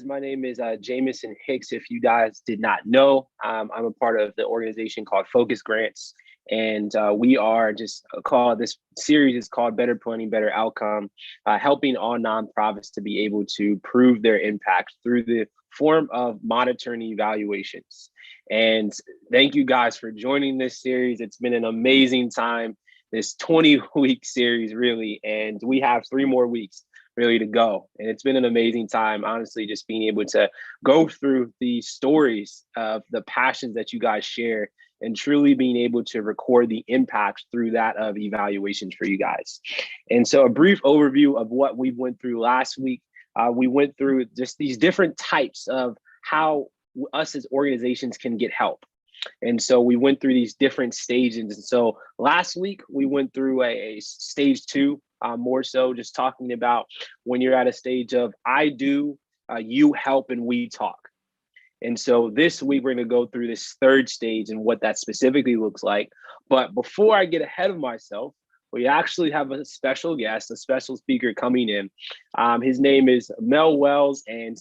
My name is Jameson Hicks. If you guys did not know, I'm a part of the organization called Focus Grants, and we are just called this series is called Better Planning, Better Outcome, helping all nonprofits to be able to prove their impact through the form of monitoring evaluations. And thank you guys for joining this series. It's been an amazing time, this 20-week series, really, and we have 3 more weeks really to go. And it's been an amazing time, honestly, just being able to go through the stories of the passions that you guys share and truly being able to record the impact through that of evaluations for you guys. And so a brief overview of what we went through last week. We went through just these different types of how us as organizations can get help. And so we went through these different stages. And so last week we went through a stage 2, more so just talking about when you're at a stage of I do, you help, and we talk. And so this week we're going to go through this third stage and what that specifically looks like. But before I get ahead of myself, we actually have a special guest, a special speaker coming in. His name is Mel Wells, and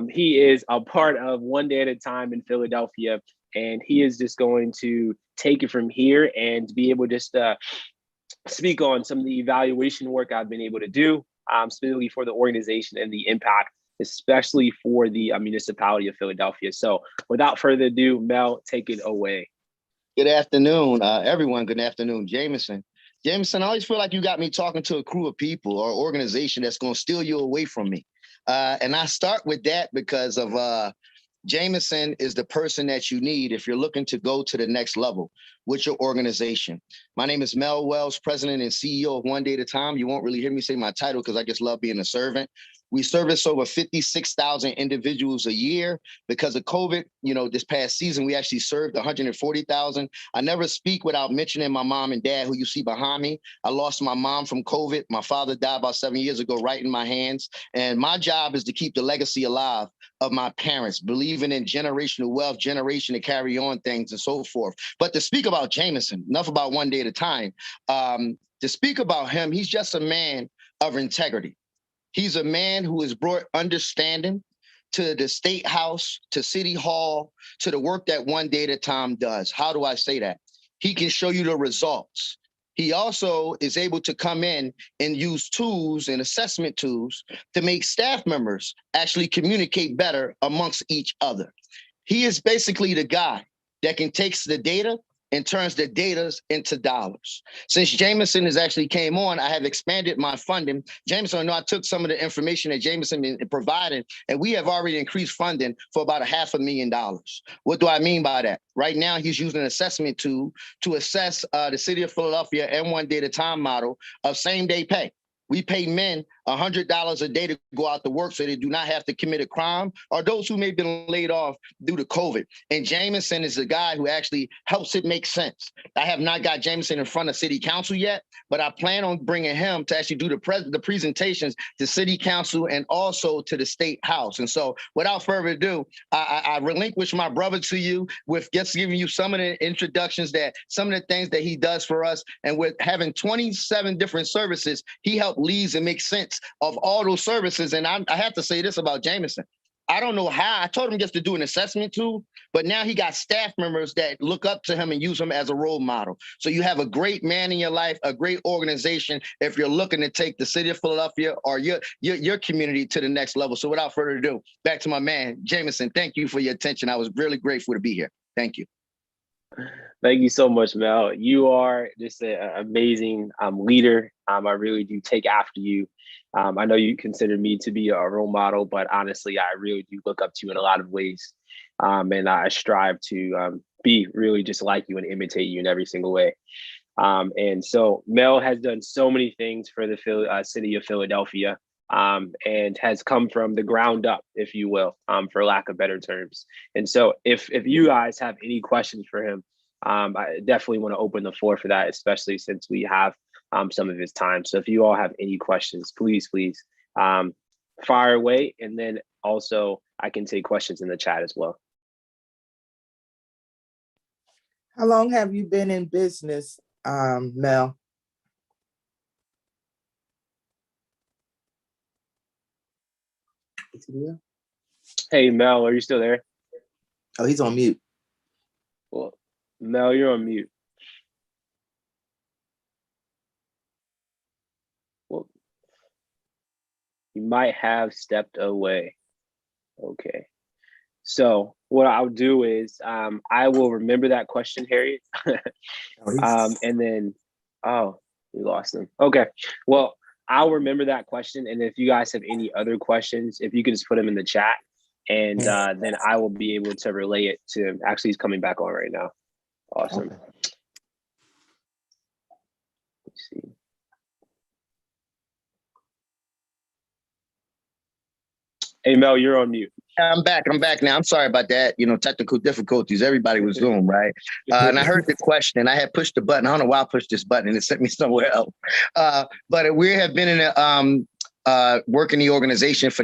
he is a part of One Day at a Time in Philadelphia. And he is just going to take it from here and be able just to speak on some of the evaluation work I've been able to do, specifically for the organization and the impact, especially for the municipality of Philadelphia. So without further ado, Mel, take it away. Good afternoon, everyone. Good afternoon, Jameson. Jameson, I always feel like you got me talking to a crew of people or organization that's going to steal you away from me. And I start with that because of Jameson is the person that you need if you're looking to go to the next level with your organization. My name is Mel Wells, president and CEO of One Day at a Time. You won't really hear me say my title because I just love being a servant. We service over 56,000 individuals a year. Because of COVID, this past season, we actually served 140,000. I never speak without mentioning my mom and dad, who you see behind me. I lost my mom from COVID. My father died about 7 years ago, right in my hands. And my job is to keep the legacy alive of my parents, believing in generational wealth, generation to carry on things and so forth. But to speak about Jameson, enough about One Day at a Time. To speak about him, he's just a man of integrity. He's a man who has brought understanding to the State House, to City Hall, to the work that One Day at a Time does. How do I say that? He can show you the results. He also is able to come in and use tools and assessment tools to make staff members actually communicate better amongst each other. He is basically the guy that can take the data and turns the data into dollars. Since Jameson has actually came on, I have expanded my funding. Jameson, I know I took some of the information that Jameson provided, and we have already increased funding for about $500,000. What do I mean by that? Right now, he's using an assessment tool to assess the city of Philadelphia and One Day at a Time model of same-day pay. We pay men $100 a day to go out to work so they do not have to commit a crime, or those who may have been laid off due to COVID. And Jameson is the guy who actually helps it make sense. I have not got Jameson in front of City Council yet, but I plan on bringing him to actually do the presentations to City Council and also to the State House. And so without further ado, I relinquish my brother to you with just giving you some of the introductions, that some of the things that he does for us. And with having 27 different services, he helped leads and make sense of all those services. And I have to say this about Jameson. I don't know how. I told him just to do an assessment tool, but now he got staff members that look up to him and use him as a role model. So you have a great man in your life, a great organization, if you're looking to take the city of Philadelphia or your community to the next level. So without further ado, back to my man, Jameson. Thank you for your attention. I was really grateful to be here. Thank you. Thank you so much, Mel. You are just an amazing leader. I really do take after you. I know you consider me to be a role model, but honestly, I really do look up to you in a lot of ways. And I strive to be really just like you and imitate you in every single way. And so Mel has done so many things for the city of Philadelphia, and has come from the ground up, if you will, for lack of better terms. And so if you guys have any questions for him, I definitely want to open the floor for that, especially since we have some of his time. So if you all have any questions, please fire away. And then also I can take questions in the chat as well. How long have you been in business, Mel? Hey, Mel, are you still there? Oh, he's on mute. Well, Mel, you're on mute. Well, you might have stepped away. Okay. So what I'll do is I will remember that question, Harriet. And then, oh, we lost him. Okay. Well, I'll remember that question. And if you guys have any other questions, if you can just put them in the chat, and then I will be able to relay it to him. Actually, he's coming back on right now. Awesome. Okay. Let's see. Hey, Mel, you're on mute. I'm back. I'm back now. I'm sorry about that. You know, technical difficulties. Everybody was Zoom, right? And I heard the question. I had pushed the button. I don't know why I pushed this button, and it sent me somewhere else. But we have been in a working the organization for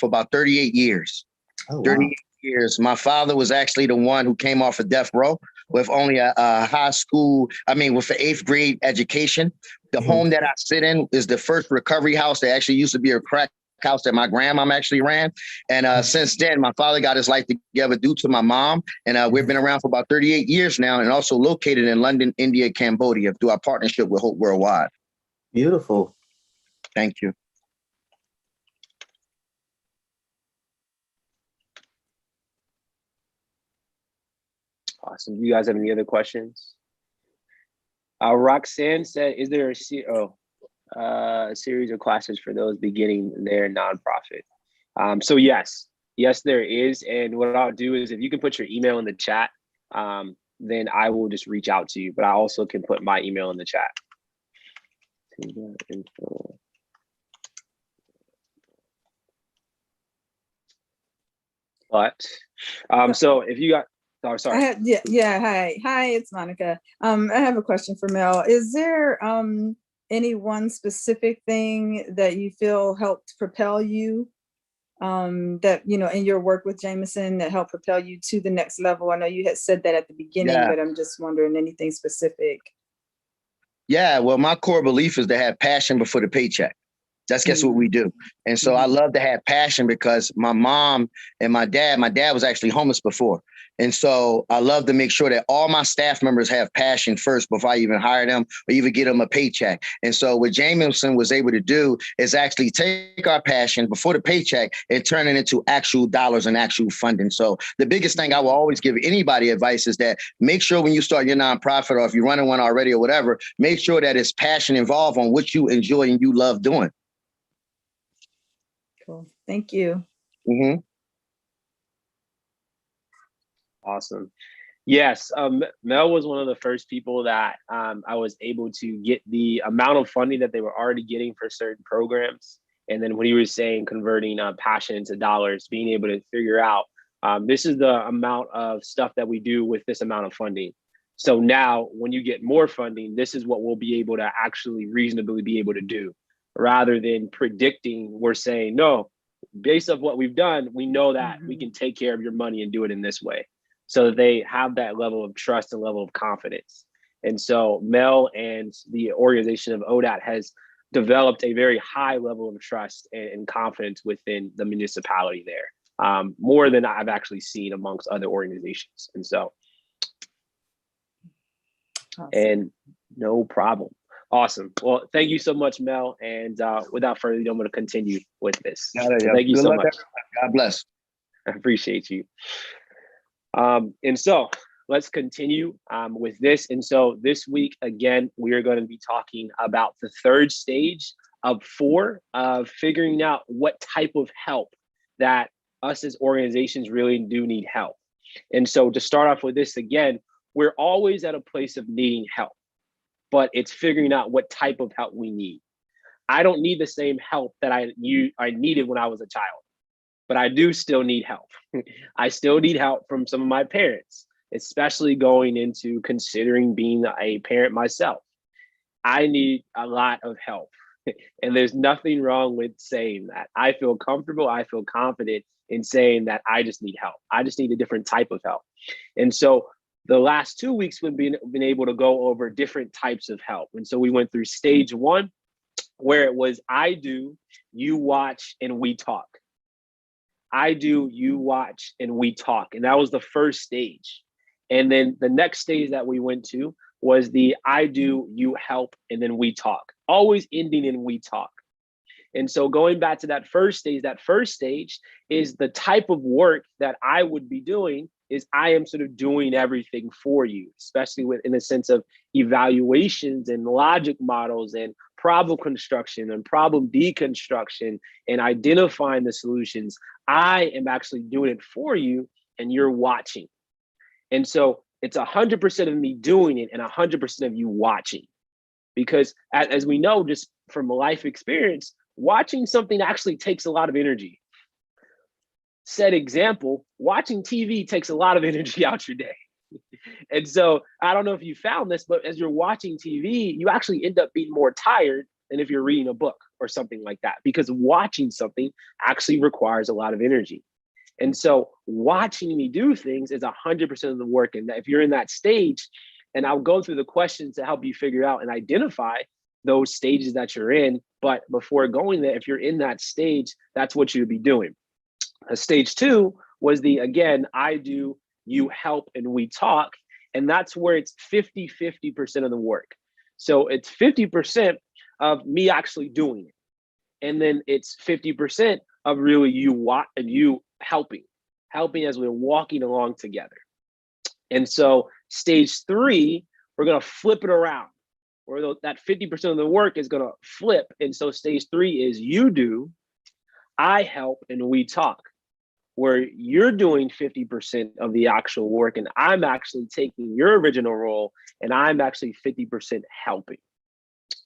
about 38 years. Oh, wow. 38 years. My father was actually the one who came off of death row with only a high school, with an 8th grade education. The home that I sit in is the first recovery house that actually used to be a crack house that my grandmom actually ran. And since then, my father got his life together due to my mom. And we've been around for about 38 years now, and also located in London, India, Cambodia through our partnership with Hope Worldwide. Beautiful. Thank you. Awesome. Do you guys have any other questions? Roxanne said, is there a series of classes for those beginning their nonprofit? So yes, there is. And what I'll do is if you can put your email in the chat, then I will just reach out to you, but I also can put my email in the chat. But, so if you got, oh, sorry. Hi, it's Monica. I have a question for Mel. Is there any one specific thing that you feel helped propel you, that, in your work with Jameson, that helped propel you to the next level? I know you had said that at the beginning, but I'm just wondering, anything specific? Yeah, well, my core belief is to have passion before the paycheck. That's guess what we do. And so I love to have passion because my mom and my dad was actually homeless before. And so I love to make sure that all my staff members have passion first before I even hire them or even get them a paycheck. And so what Jameson was able to do is actually take our passion before the paycheck and turn it into actual dollars and actual funding. So the biggest thing I will always give anybody advice is that make sure when you start your nonprofit, or if you're running one already or whatever, make sure that it's passion involved on what you enjoy and you love doing. Cool. Thank you. Awesome. Yes, Mel was one of the first people that I was able to get the amount of funding that they were already getting for certain programs. And then when he was saying converting passion into dollars, being able to figure out this is the amount of stuff that we do with this amount of funding. So now when you get more funding, this is what we'll be able to actually reasonably be able to do, rather than predicting. We're saying, no, based off what we've done, we know that we can take care of your money and do it in this way. So that they have that level of trust and level of confidence. And so Mel and the organization of ODAT has developed a very high level of trust and confidence within the municipality there, more than I've actually seen amongst other organizations. And so, awesome. And no problem. Awesome. Well, thank you so much, Mel. And without further ado, I'm going to continue with this. Thank you so much. God bless. I appreciate you. And so let's continue with this. And so this week, again, we are going to be talking about the third stage of 4 of figuring out what type of help that us as organizations really do need help. And so to start off with this again, we're always at a place of needing help, but it's figuring out what type of help we need. I don't need the same help that I needed when I was a child, but I do still need help. I still need help from some of my parents, especially going into considering being a parent myself. I need a lot of help. And there's nothing wrong with saying that. I feel comfortable, I feel confident in saying that I just need help. I just need a different type of help. And so the last 2 weeks we've been able to go over different types of help. And so we went through stage 1, where it was I do, you watch, and we talk. I do, you watch, and we talk. And that was the first stage. And then the next stage that we went to was the I do, you help, and then we talk, always ending in we talk. And so going back to that first stage is the type of work that I would be doing is I am sort of doing everything for you, especially in the sense of evaluations and logic models and problem construction and problem deconstruction and identifying the solutions. I am actually doing it for you and you're watching. And so it's 100% of me doing it and 100% of you watching. Because as we know, just from a life experience, watching something actually takes a lot of energy. Said example, watching TV takes a lot of energy out your day. And so I don't know if you found this, but as you're watching TV, you actually end up being more tired than if you're reading a book or something like that, because watching something actually requires a lot of energy. And so watching me do things is 100% of the work. And if you're in that stage, and I'll go through the questions to help you figure out and identify those stages that you're in. But before going there, if you're in that stage, that's what you would be doing. Stage 2 was again, I do, you help, and we talk. And that's where it's 50% of the work. So it's 50% of me actually doing it. And then it's 50% of really you and you helping as we're walking along together. And so stage 3, we're going to flip it around, where that 50% of the work is going to flip. And so stage 3 is you do, I help, and we talk, where you're doing 50% of the actual work and I'm actually taking your original role and I'm actually 50% helping.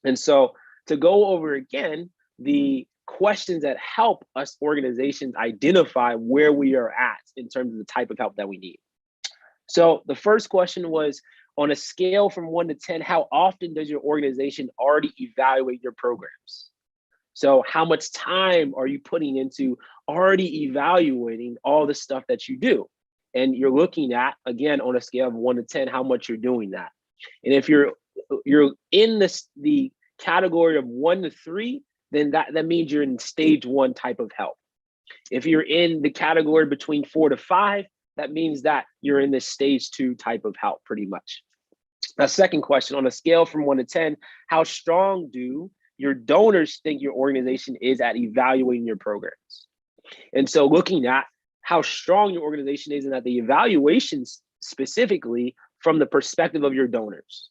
And so to go over again, the questions that help us organizations identify where we are at in terms of the type of help that we need. So the first question was, on a scale from 1 to 10, how often does your organization already evaluate your programs? So how much time are you putting into already evaluating all the stuff that you do? And you're looking at, again, on a scale of 1 to 10, how much you're doing that. And if you're in the category of 1 to 3, then that means you're in stage 1 type of help. If you're in the category between 4 to 5, that means that you're in the stage 2 type of help, pretty much. A second question, on a scale from 1 to 10, how strong do your donors think your organization is at evaluating your programs? And so looking at how strong your organization is and at the evaluations specifically from the perspective of your donors.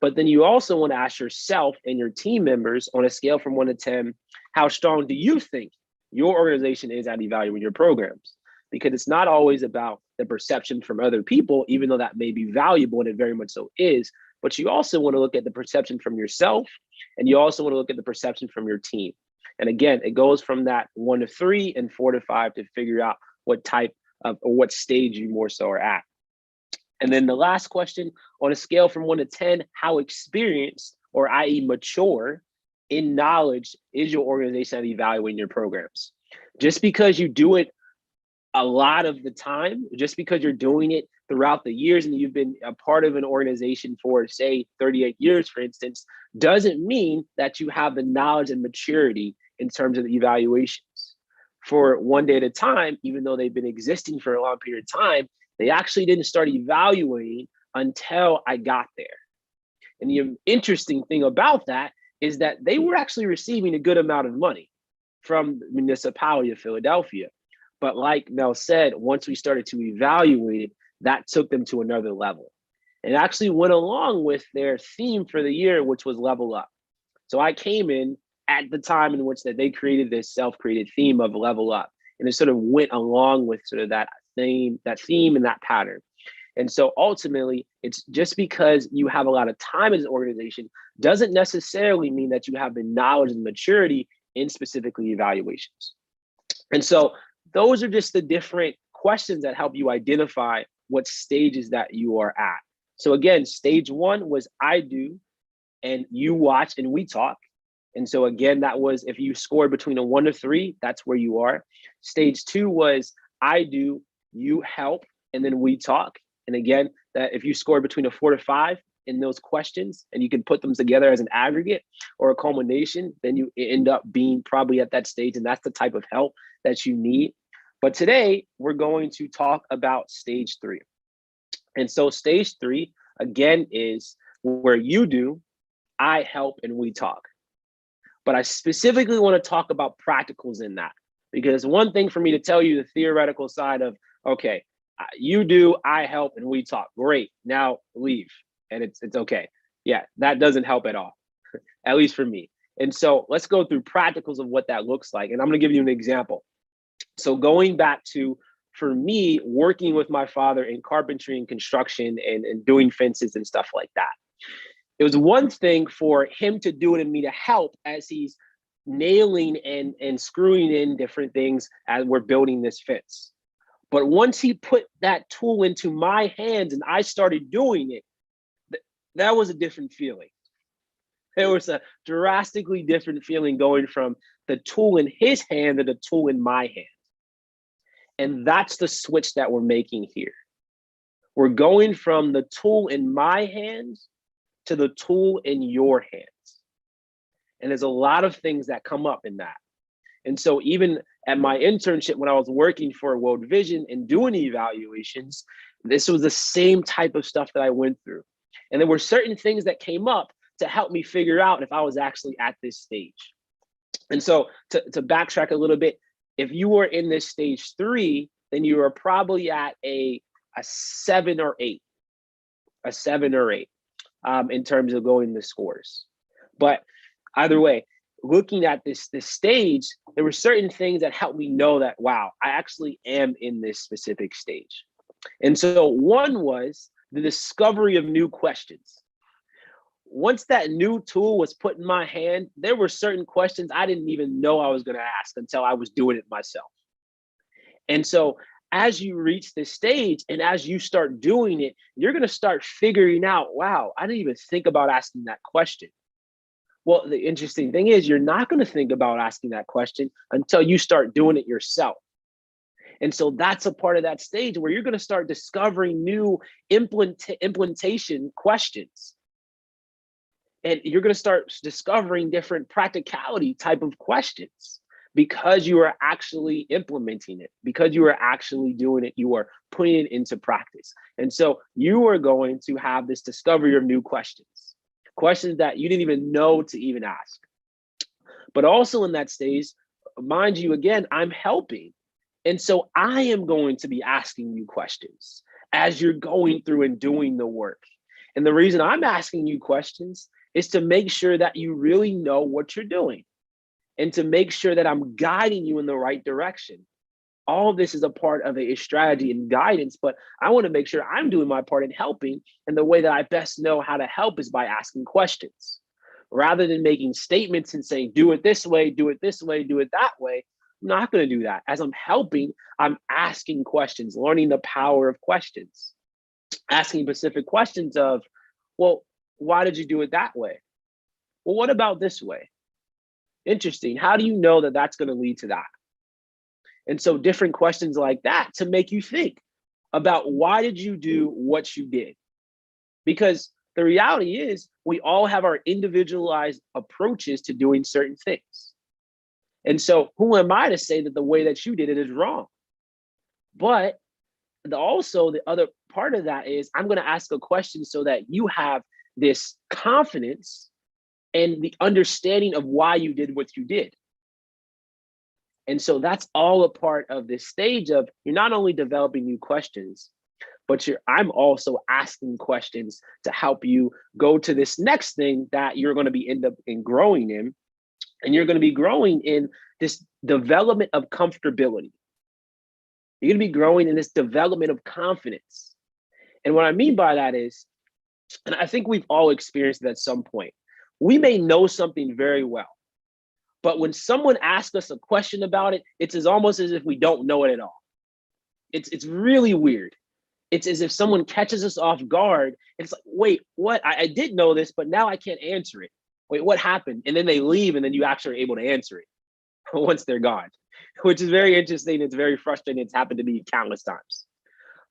But then you also want to ask yourself and your team members, on a scale from 1 to 10, how strong do you think your organization is at evaluating your programs? Because it's not always about the perception from other people, even though that may be valuable, and it very much so is, but you also want to look at the perception from yourself, and you also want to look at the perception from your team. And again, it goes from that 1 to 3 and 4 to 5 to figure out what type of, or what stage you more so are at. And then the last question, on a scale from 1 to 10, how experienced, or i.e. mature in knowledge is your organization at evaluating your programs? Just because you do it a lot of the time, just because you're doing it throughout the years and you've been a part of an organization for, say, 38 years, for instance, doesn't mean that you have the knowledge and maturity in terms of the evaluations. For One Day at a Time, even though they've been existing for a long period of time, they actually didn't start evaluating until I got there. And the interesting thing about that is that they were actually receiving a good amount of money from the municipality of Philadelphia. But like Mel said, once we started to evaluate it, that took them to another level. And actually went along with their theme for the year, which was Level Up. So I came in at the time in which that they created this self-created theme of Level Up. And it sort of went along with sort of that theme and that pattern. And so ultimately, it's just because you have a lot of time as an organization doesn't necessarily mean that you have the knowledge and maturity in specifically evaluations. And so those are just the different questions that help you identify what stages that you are at. So again, stage 1 was I do, and you watch and we talk. And so again, that was if you scored between a 1 to 3, that's where you are. Stage 2 was I do, you help, and then we talk. And again, that if you score between a 4 to 5 in those questions, and you can put them together as an aggregate or a culmination, then you end up being probably at that stage, and that's the type of help that you need. But today we're going to talk about stage 3. And so stage 3, again, is where you do, I help, and we talk. But I specifically want to talk about practicals in that, because one thing for me to tell you the theoretical side of, okay, you do, I help, and we talk. Great, now leave, and it's okay. Yeah, that doesn't help at all, at least for me. And so let's go through practicals of what that looks like. And I'm going to give you an example. So going back to, for me, working with my father in carpentry and construction and doing fences and stuff like that. It was one thing for him to do it and me to help as he's nailing and screwing in different things as we're building this fence. But once he put that tool into my hands and I started doing it, that was a different feeling. It was a drastically different feeling going from the tool in his hand to the tool in my hand. And that's the switch that we're making here. We're going from the tool in my hands to the tool in your hands. And there's a lot of things that come up in that. And so even at my internship, when I was working for World Vision and doing evaluations, this was the same type of stuff that I went through. And there were certain things that came up to help me figure out if I was actually at this stage. And so to backtrack a little bit, if you were in this stage 3, then you are probably at a 7 or 8, in terms of going the scores. But either way, looking at this stage, there were certain things that helped me know that, wow, I actually am in this specific stage. And so one was the discovery of new questions. Once that new tool was put in my hand, there were certain questions I didn't even know I was going to ask until I was doing it myself. And so as you reach this stage and as you start doing it, you're going to start figuring out, wow, I didn't even think about asking that question. Well, the interesting thing is you're not going to think about asking that question until you start doing it yourself. And so that's a part of that stage where you're going to start discovering new implementation questions. And you're going to start discovering different practicality type of questions because you are actually implementing it, because you are actually doing it, you are putting it into practice. And so you are going to have this discovery of new questions that you didn't even know to even ask. But also in that stage, mind you, again, I'm helping. And so I am going to be asking you questions as you're going through and doing the work. And the reason I'm asking you questions is to make sure that you really know what you're doing and to make sure that I'm guiding you in the right direction. All of this is a part of a strategy and guidance, but I want to make sure I'm doing my part in helping. And the way that I best know how to help is by asking questions. Rather than making statements and saying, do it this way, do it this way, do it that way, I'm not going to do that. As I'm helping, I'm asking questions, learning the power of questions, asking specific questions of, well, why did you do it that way? Well, what about this way? Interesting. How do you know that that's going to lead to that? And so different questions like that to make you think about why did you do what you did? Because the reality is we all have our individualized approaches to doing certain things. And so who am I to say that the way that you did it is wrong? But also the other part of that is I'm going to ask a question so that you have this confidence and the understanding of why you did what you did. And so that's all a part of this stage of you're not only developing new questions, but I'm also asking questions to help you go to this next thing that you're going to be end up in growing in. And you're going to be growing in this development of comfortability. You're going to be growing in this development of confidence. And what I mean by that is, and I think we've all experienced it at some point, we may know something very well, but when someone asks us a question about it, it's almost as if we don't know it at all. It's really weird. It's as if someone catches us off guard. And it's like, wait, what? I did know this, but now I can't answer it. Wait, what happened? And then they leave, and then you actually are able to answer it once they're gone, which is very interesting. It's very frustrating. It's happened to me countless times.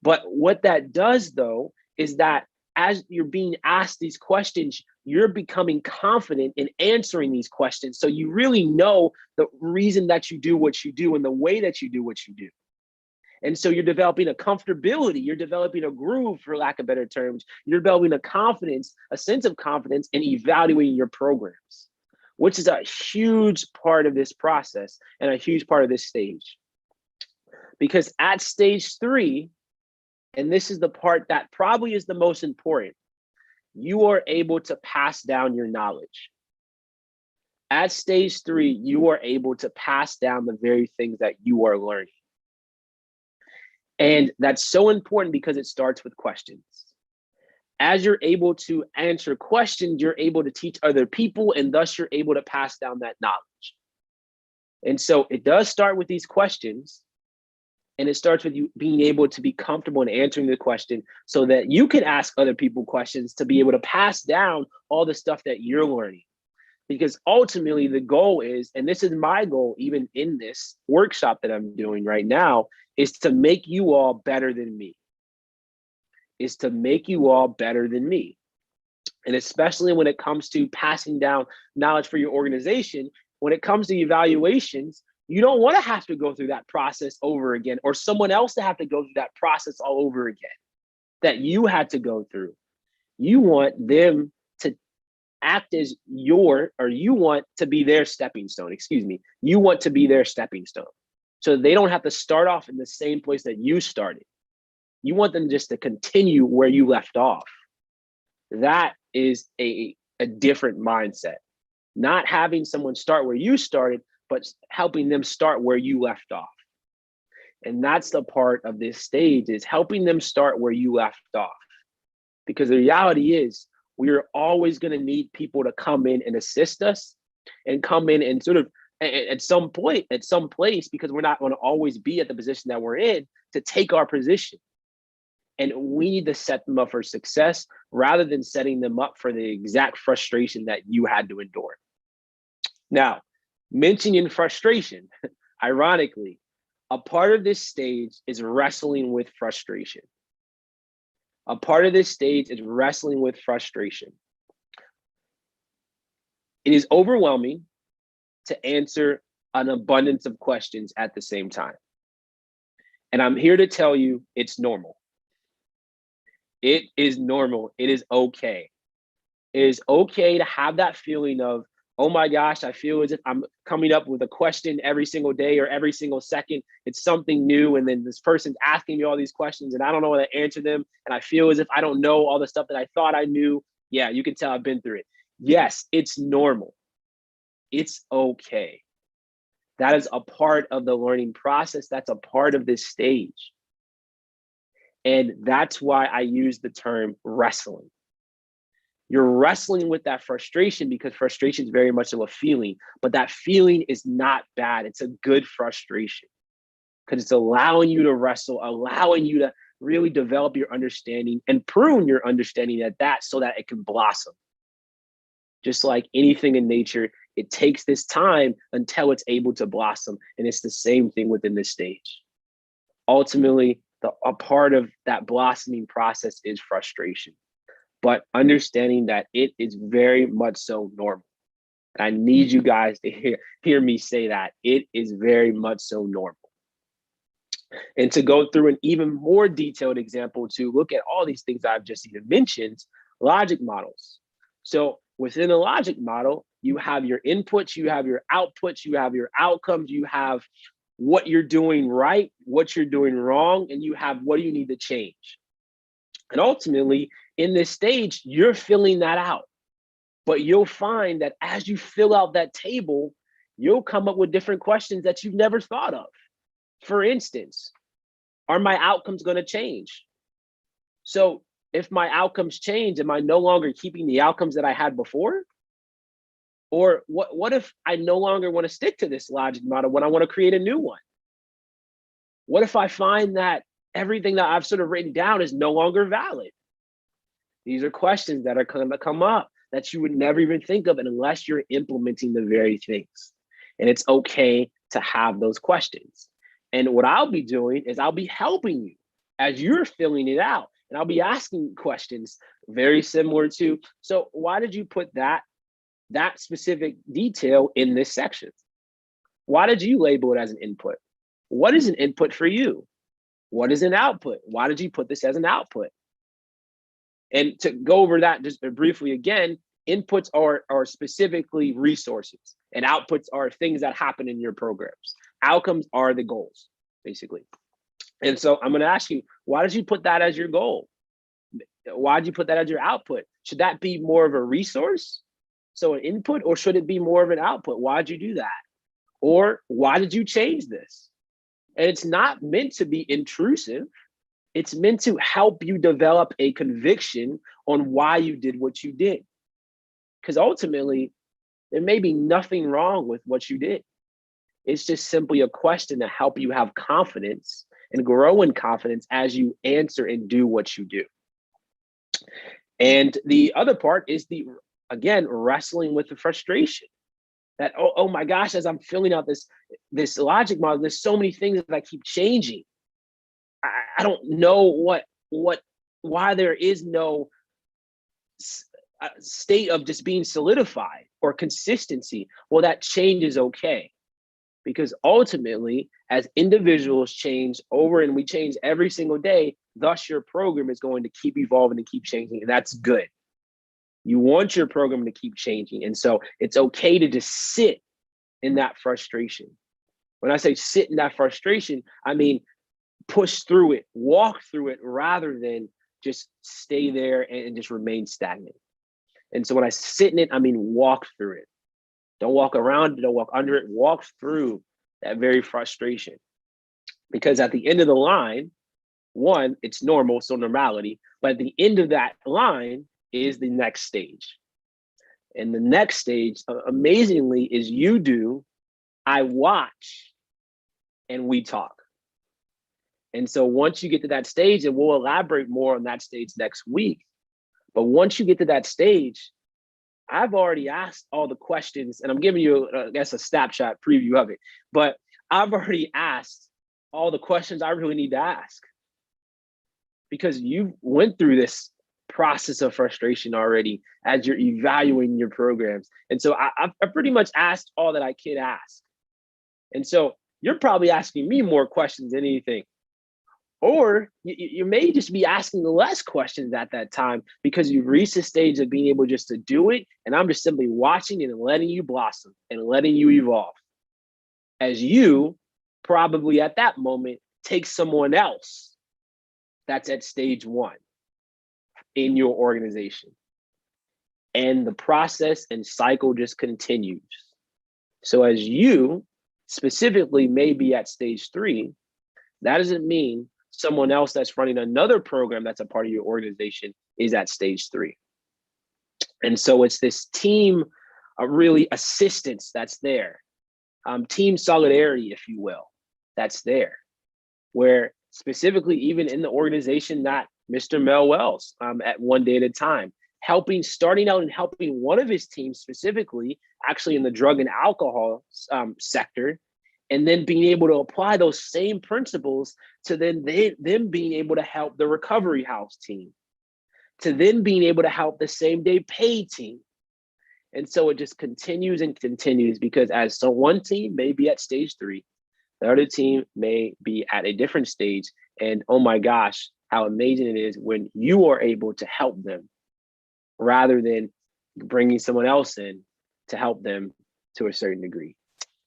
But what that does, though, is that as you're being asked these questions, you're becoming confident in answering these questions. So you really know the reason that you do what you do and the way that you do what you do. And so you're developing a comfortability, you're developing a groove, for lack of better terms. You're developing a confidence, a sense of confidence in evaluating your programs, which is a huge part of this process and a huge part of this stage. Because at stage 3, and this is the part that probably is the most important, you are able to pass down your knowledge. At stage 3, you are able to pass down the very things that you are learning. And that's so important because it starts with questions. As you're able to answer questions, you're able to teach other people, and thus you're able to pass down that knowledge. And so it does start with these questions, and it starts with you being able to be comfortable in answering the question so that you can ask other people questions to be able to pass down all the stuff that you're learning. Because ultimately the goal is, and this is my goal even in this workshop that I'm doing right now, is to make you all better than me. Is to make you all better than me. And especially when it comes to passing down knowledge for your organization, when it comes to evaluations, you don't want to have to go through that process over again, or someone else to have to go through that process all over again that you had to go through. You want them to act as you want to be their stepping stone, You want to be their stepping stone. So they don't have to start off in the same place that you started. You want them just to continue where you left off. That is a different mindset. Not having someone start where you started, but helping them start where you left off. And that's the part of this stage, is helping them start where you left off. Because the reality is, we're always going to need people to come in and assist us, and come in and sort of at some point, at some place, because we're not going to always be at the position that we're in, to take our position. And we need to set them up for success rather than setting them up for the exact frustration that you had to endure. Now, mentioning frustration, ironically, a part of this stage is wrestling with frustration. A part of this stage is wrestling with frustration. It is overwhelming to answer an abundance of questions at the same time. And I'm here to tell you it's normal. It is normal. It is okay. It is okay to have that feeling of, oh my gosh, I feel as if I'm coming up with a question every single day or every single second. It's something new. And then this person's asking me all these questions and I don't know how to answer them. And I feel as if I don't know all the stuff that I thought I knew. Yeah, you can tell I've been through it. Yes, it's normal. It's okay. That is a part of the learning process. That's a part of this stage. And that's why I use the term wrestling. You're wrestling with that frustration because frustration is very much of a feeling, but that feeling is not bad. It's a good frustration because it's allowing you to wrestle, allowing you to really develop your understanding and prune your understanding at that so that it can blossom. Just like anything in nature, it takes this time until it's able to blossom. And it's the same thing within this stage. Ultimately, a part of that blossoming process is frustration, but understanding that it is very much so normal. I need you guys to hear me say that. It is very much so normal. And to go through an even more detailed example to look at all these things I've just even mentioned, logic models. So within a logic model, you have your inputs, you have your outputs, you have your outcomes, you have what you're doing right, what you're doing wrong, and you have what you need to change. And ultimately, in this stage, you're filling that out. But you'll find that as you fill out that table, you'll come up with different questions that you've never thought of. For instance, are my outcomes going to change? So if my outcomes change, am I no longer keeping the outcomes that I had before? Or what if I no longer want to stick to this logic model when I want to create a new one? What if I find that everything that I've sort of written down is no longer valid? These are questions that are going to come up that you would never even think of unless you're implementing the very things. And it's okay to have those questions. And what I'll be doing is I'll be helping you as you're filling it out. And I'll be asking questions very similar to, so why did you put that specific detail in this section? Why did you label it as an input? What is an input for you? What is an output? Why did you put this as an output? And to go over that just briefly again, inputs are specifically resources, and outputs are things that happen in your programs. Outcomes are the goals, basically. And so I'm going to ask you, why did you put that as your goal? Why did you put that as your output? Should that be more of a resource, so an input, or should it be more of an output? Why did you do that? Or why did you change this? And it's not meant to be intrusive. It's meant to help you develop a conviction on why you did what you did. Because ultimately, there may be nothing wrong with what you did. It's just simply a question to help you have confidence and grow in confidence as you answer and do what you do. And the other part is again, wrestling with the frustration that, oh my gosh, as I'm filling out this logic model, there's so many things that I keep changing. I don't know why there is no state of just being solidified or consistency. Well, that change is okay, because ultimately, as individuals change over, and we change every single day, thus your program is going to keep evolving and keep changing, and that's good. You want your program to keep changing, and so it's okay to just sit in that frustration. When I say sit in that frustration, I mean push through it, walk through it, rather than just stay there and just remain stagnant. And so when I sit in it, I mean walk through it. Don't walk around it, don't walk under it, walk through that very frustration. Because at the end of the line, one, it's normal, so normality, but at the end of that line is the next stage. And the next stage, amazingly, is you do, I watch, and we talk. And so once you get to that stage, and we'll elaborate more on that stage next week, but once you get to that stage, I've already asked all the questions, and I'm giving you, I guess, a snapshot preview of it, but I've already asked all the questions I really need to ask, because you went through this process of frustration already as you're evaluating your programs. And so I pretty much asked all that I could ask. And so you're probably asking me more questions than anything. Or you may just be asking less questions at that time, because you've reached the stage of being able just to do it. And I'm just simply watching and letting you blossom and letting you evolve, as you probably at that moment take someone else that's at stage one in your organization. And the process and cycle just continues. So as you specifically may be at stage 3, that doesn't mean someone else that's running another program that's a part of your organization is at stage 3. And so it's this team, really assistance that's there, team solidarity, if you will, that's there, where specifically even in the organization that Mr. Mel Wells at One Day at a Time, starting out and helping one of his teams specifically, actually in the drug and alcohol sector, and then being able to apply those same principles to them being able to help the recovery house team, to then being able to help the same day pay team. And so it just continues and continues, because one team may be at stage 3, the other team may be at a different stage. And oh my gosh, how amazing it is when you are able to help them rather than bringing someone else in to help them to a certain degree.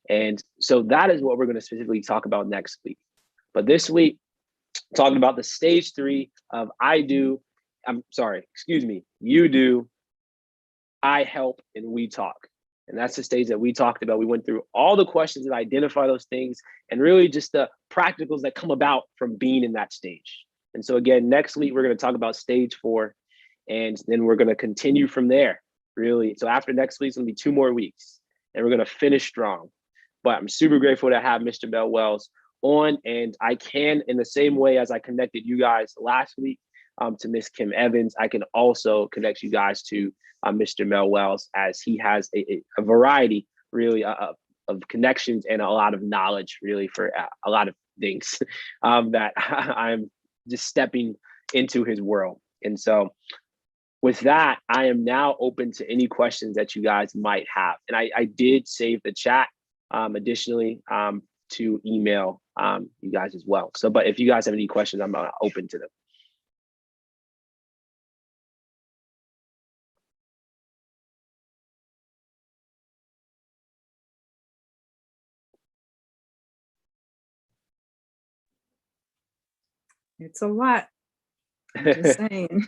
And so that is what we're going to specifically talk about next week. But this week, talking about the stage 3 of you do, I help, and we talk. And that's the stage that we talked about. We went through all the questions that identify those things, and really just the practicals that come about from being in that stage. And so again, next week, we're going to talk about stage 4, and then we're going to continue from there, really. So after next week, it's going to be 2 more weeks, and we're going to finish strong. But I'm super grateful to have Mr. Mel Wells on, and I can, in the same way as I connected you guys last week to Miss Kim Evans, I can also connect you guys to Mr. Mel Wells, as he has a variety really of connections and a lot of knowledge really for a lot of things that I'm just stepping into his world. And so with that, I am now open to any questions that you guys might have. And I did save the chat additionally to email you guys as well. So, but if you guys have any questions, I'm open to them. It's a lot. I'm just saying.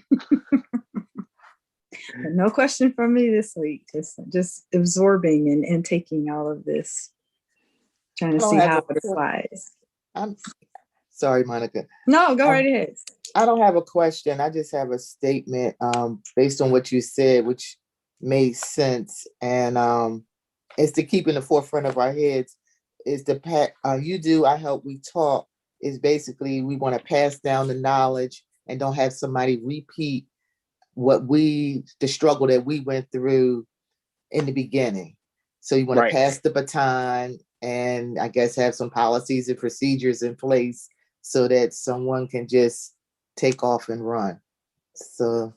But no question from me this week. Just absorbing and taking all of this, trying to I don't see have how a- it applies. I'm sorry, Monica. No, go right ahead. I don't have a question. I just have a statement based on what you said, which made sense. And it's to keep in the forefront of our heads is you do, I help, we talk is basically we want to pass down the knowledge and don't have somebody repeat the struggle that we went through in the beginning. So you want Right. to pass the baton and I guess have some policies and procedures in place so that someone can just take off and run. So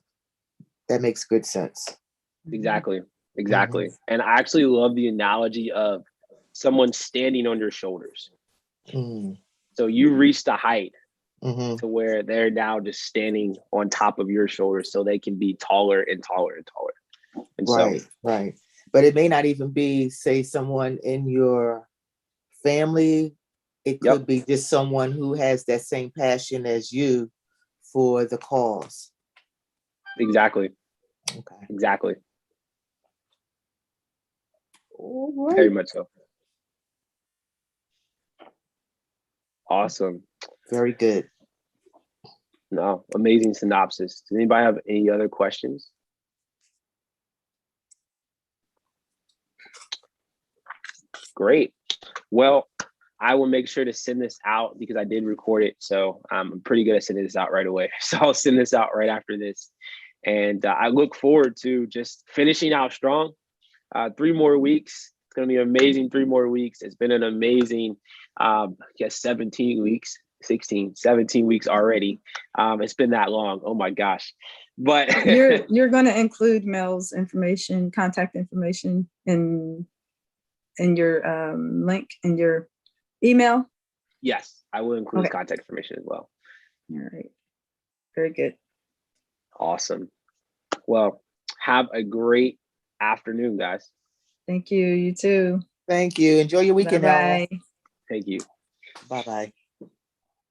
that makes good sense. Exactly. And I actually love the analogy of someone standing on your shoulders. Mm-hmm. So you reach the height Mm-hmm. to where they're now just standing on top of your shoulders so they can be taller and taller and taller. And Right. But it may not even be, say, someone in your family. It could be just someone who has that same passion as you for the cause. Exactly. Okay. Exactly. All right. Very much so. Awesome. Very good. No, amazing synopsis. Does anybody have any other questions? Great. Well, I will make sure to send this out because I did record it. So I'm pretty good at sending this out right away. So I'll send this out right after this. And I look forward to just finishing out strong. 3 more weeks. It's going to be amazing. 3 more weeks. It's been an amazing, 17 weeks, 17 weeks already. It's been that long. Oh my gosh. But you're going to include Mel's information, contact information in your link in your email? Yes, I will include his contact information as well. All right. Very good. Awesome. Well, have a great afternoon, guys. Thank you. You too. Thank you. Enjoy your weekend, Ellen. Bye-bye. Thank you. Bye-bye.